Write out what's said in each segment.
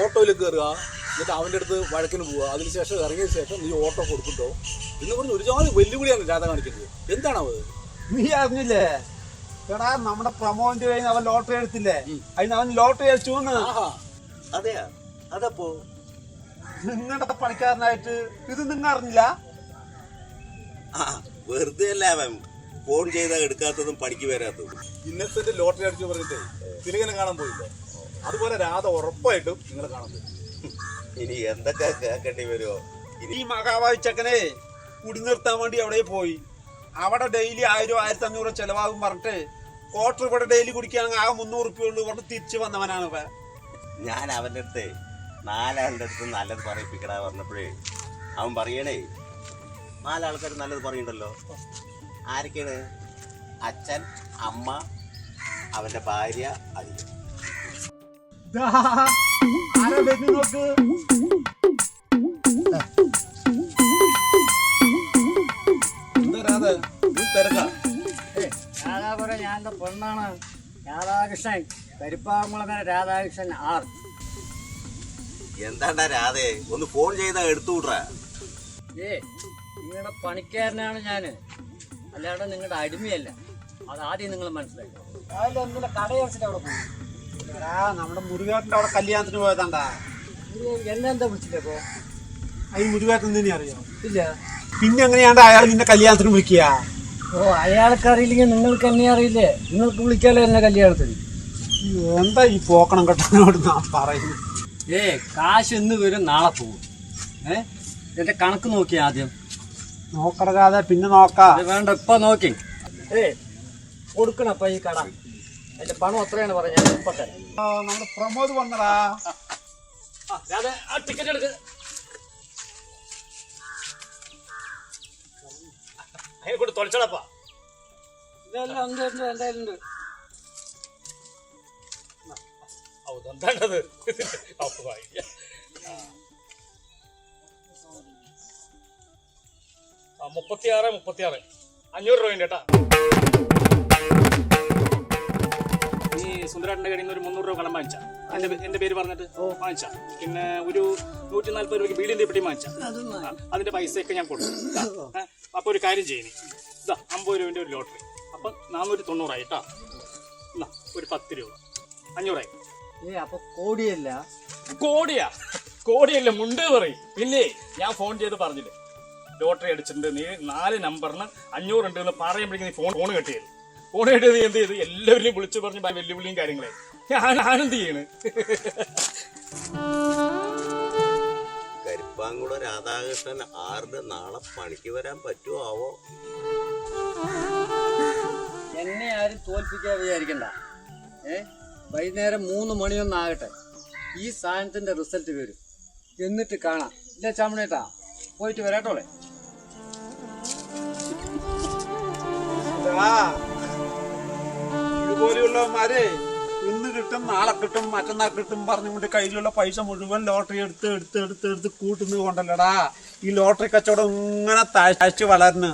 ഓട്ടോയിൽ കയറുക, എന്നിട്ട് അവൻ്റെ അടുത്ത് വഴക്കിന് പോവുക, അതിനുശേഷം ഇറങ്ങിയ ശേഷം നീ ഓട്ടോ കൊടുക്കുന്നുണ്ടോ എന്ന് പറഞ്ഞ് ഒരുപാട് വെല്ലുവിളിയാണ് രാധ കാണിക്കുന്നത്. എന്താണത്? നീ അറിഞ്ഞില്ലേ എടാ, നമ്മുടെ പ്രമോന്റെ കഴിഞ്ഞ് അവൻ ലോട്ടറി എടുത്തില്ലേ, അതിന് അവൻ ലോട്ടറി അടിച്ചു. അതെയാ? അതപ്പോ നിങ്ങളുടെ പണിക്കാരനായിട്ട് ഇത് നിങ്ങൾ അറിഞ്ഞില്ല? വെറുതെ അല്ല അവൻ ഫോൺ ചെയ്താൽ എടുക്കാത്തതും പണിക്ക് വരാത്തതും. ഇന്നത്തെ ലോട്ടറി അടിച്ചു പറഞ്ഞിട്ടേ തിരികെ കാണാൻ പോയില്ലേ, അതുപോലെ രാധ ഉറപ്പായിട്ടും നിങ്ങളെ കാണാൻ പോയി. ഇനി എന്തൊക്കെ കേൾക്കേണ്ടി വരുമോ? ഈ മഹാഭാവി ചെക്കനെ കുടി നിർത്താൻ വേണ്ടി അവിടെ പോയി. അവിടെ ഡെയിലി 1000 1500 ചെലവാകും പറഞ്ഞിട്ട് ക്വാർട്ടർ ഇവിടെ ഡെയിലി കുടിക്കുകയാണെങ്കിൽ ആകെ 300 ഉറുപ്പിക ഉള്ളൂ പറഞ്ഞ് തിരിച്ചു വന്നവനാണ് ഇവ. ഞാൻ അവൻ്റെ അടുത്ത് 4 ആളുടെ അടുത്ത് നല്ലത് പറയിപ്പിക്കടാ പറഞ്ഞപ്പോഴേ അവൻ പറയണേ 4 ആൾക്കാർ നല്ലത് പറയണ്ടല്ലോ. ആരൊക്കെയാണ്? അച്ഛൻ, അമ്മ, അവന്റെ ഭാര്യ, അനിയൻ. ആരാ വരുന്നു നോക്ക്. രാധാപുരം ഞാൻ എൻ്റെ പെണ്ണാണ്. രാധാകൃഷ്ണൻ, കരിപ്പാകുളങ്ങര രാധാകൃഷ്ണൻ ആർ. എന്താണ്ടാ രാധേ, ഒന്ന് ഫോൺ ചെയ്താ എടുത്തുവിട്രാ. നിങ്ങളുടെ പണിക്കാരനാണ് ഞാൻ, അല്ലാണ്ട് നിങ്ങളുടെ അടിമയല്ല. അതാദ്യം നിങ്ങൾ മനസ്സിലാക്കി. അതിലെന്തിനാ കടയടിച്ചിട്ട് അവിടെ പോകും? നമ്മുടെ മുരുകേട്ടൻ്റെ അവിടെ കല്യാണത്തിന് പോയതാണ്ടാ. എന്നെന്താ വിളിച്ചിട്ടപ്പോ? ഈ മുരുകേട്ടൻ നിന്നെ അറിയാം? ഇല്ല. പിന്നെ എങ്ങനെയാണ്ട് അയാൾ നിന്നെ കല്യാണത്തിന് വിളിക്കുക? ഓ, അയാൾക്ക് അറിയില്ലെങ്കിൽ നിങ്ങൾക്ക് എന്നെ അറിയില്ലേ? നിങ്ങൾക്ക് വിളിക്കാലോ എന്നെ കല്യാണത്തിന്. എന്താ ഈ പോക്കണം കേട്ടോട് ഞാൻ പറയുന്നു. കാശ് ഇന്ന് വരും, നാളെ പോകും. എന്റെ കണക്ക് നോക്കി ആദ്യം. നോക്കടക്കാതെ പിന്നെ നോക്കാം. വേണ്ട, ഇപ്പൊ നോക്കി. കൊടുക്കണപ്പ ഈ കട. എന്റെ പണം എത്രയാണ് പറഞ്ഞത്? ഇപ്പൊ തരാം. നമ്മുടെ പ്രമോദ് വന്നടാ. ടിക്കറ്റ് എടുക്ക്. തൊളിച്ചോളപ്പാ. ഇതെല്ലാം ഉണ്ട്, എന്തായാലും ഉണ്ട്. എന്താണത്? 36 500 രൂപയുണ്ട് കേട്ടാ. നീ സുന്ദരേട്ടന്റെ കയ്യിൽ നിന്ന് ഒരു 300 രൂപ കടം വാങ്ങിച്ച, എന്റെ പേര് പറഞ്ഞിട്ട് വാങ്ങിച്ച. പിന്നെ ഒരു 140 രൂപയ്ക്ക് ബീഡിന്റെ പെട്ടി വാങ്ങിച്ച. അതിന്റെ പൈസയൊക്കെ ഞാൻ കൊടുക്കും. അപ്പൊ ഒരു കാര്യം ചെയ്യുന്നേ, ഇതാ 50 രൂപന്റെ ഒരു ലോട്ടറി. അപ്പൊ 490 ആയിട്ടാ. ഒരു 10 രൂപ 500 ആയി. അപ്പൊ കോടിയല്ല? കോടിയല്ല, മുണ്ട് പറയും. പിന്നെ ഞാൻ ഫോൺ ചെയ്ത് പറഞ്ഞില്ലേ ലോട്ടറി അടിച്ചിട്ടുണ്ട്, നീ 4 നമ്പറിന് 500 ഉണ്ട് എന്ന് പറയുമ്പോഴേക്കും നീ ഫോൺ കെട്ടിയത്. ഫോൺ കെട്ടിയത് നീ എന്ത് ചെയ്ത്? എല്ലാവരെയും വിളിച്ചു പറഞ്ഞ് വെല്ലുവിളിയും കാര്യങ്ങളെ ഞാനെന്ത് ചെയ്യണ്? കരിപ്പാങ്കുളം രാധാകൃഷ്ണൻ ആറിന് നാളെ പണിക്ക് വരാൻ പറ്റുമോ ആവോ? എന്നെ ആരും തോൽപ്പിക്കാൻ വിചാരിക്കണ്ട. വൈകുന്നേരം 3 മണിയൊന്നാകട്ടെ, ഈ സാധനത്തിന്റെ റിസൾട്ട് വരും. എന്നിട്ട് കാണാം. ഇല്ല ചാമണേട്ടാ, പോയിട്ട് വരാട്ടോളെ. ഇതുപോലെയുള്ളവന്മാരെ ഇന്ന് കിട്ടും, നാളെ കിട്ടും, മറ്റന്നാൾ കിട്ടും പറഞ്ഞുകൊണ്ട് കയ്യിലുള്ള പൈസ മുഴുവൻ ലോട്ടറി എടുത്ത് കൂട്ടുന്നത് കൊണ്ടല്ലടാ ഈ ലോട്ടറി കച്ചവടം ഇങ്ങനെ താഴ്ച വളർന്ന്.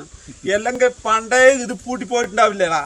അല്ലെങ്കിൽ പണ്ടേ ഇത് പൂട്ടി പോയിട്ടുണ്ടാവില്ലേടാ.